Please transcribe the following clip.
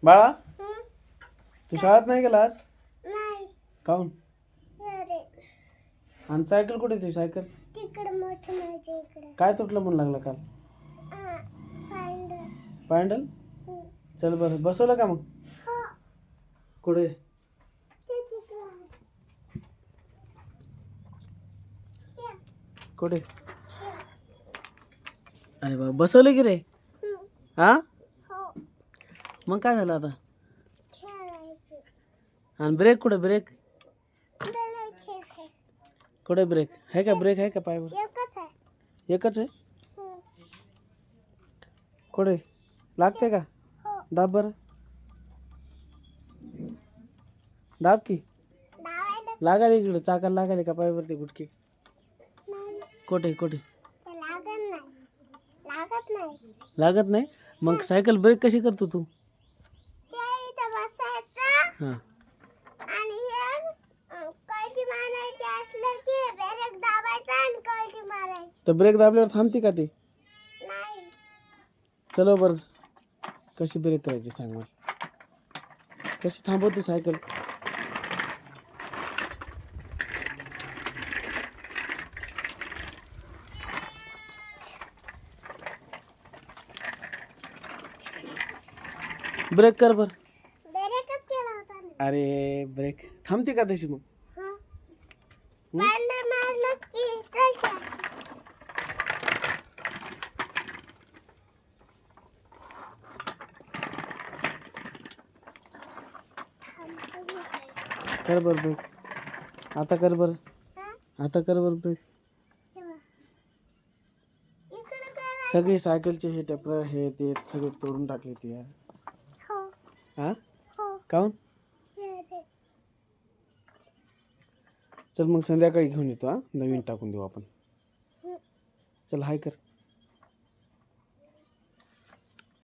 बाळा हं? तू शाळेत नाही गेला आज? नाही. काहून? अरे आणि सायकल कुठे तुझी सायकल? तिकडे मोठं माझ्या इकडे. काय तुटलं म्हणून लागलं काल? पांढरं. पॅन्डल? हं. चल बरं बसवलं का मग? हो. कुठे? ते तिकडं आहे. हे, कुठे? हे. अरे बाबा बसवलं की रे. हं. हा हो. मग काय झालं आता? खेळायचं. आणि ब्रेक कुठे ब्रेक? मला खेळ. कुठे ब्रेक आहे का? ब्रेक आहे का पायावर? एकच आहे. एकच आहे. हं. कुठे लागते का? हो. दाब बरं. दाब की. लावायला लागायला इकडे चाकाला लागायला का पायावरती गुटकी? नाही. कुठे कुठे? ते लागत नाही. लागत नाही. लागत नाही. मग सायकल ब्रेक कशी करतो तू? ते इथं बसायचं हां आणि हे कळती मारायची असलं की ब्रेक दाबायचा आणि कळती मारायची. तर ब्रेक दाबल्यावर थांबते का ते? नाही. चलो बरं कशी ब्रेक करायची सांग मला. कशी थांबवतो सायकल? ब्रेक कर बर. ब्रेकच केला होता ना. अरे ब्रेक थांबते का तशी मग? हा. पांढर मारलं की चलते. कर बर ब्रेक. आता कर बर. हा? आता कर बर ब्रेक. तेव्हा. इकडं करा. सगळी सायकलचे हे टपर हे ते सगळे तोडून टाकले ते यार. हो. हा हो. काहून? अरे. चल मग संध्याकाळी घेऊन येतो. हा नवीन टाकून देऊ आपण. हं. चल हाय कर.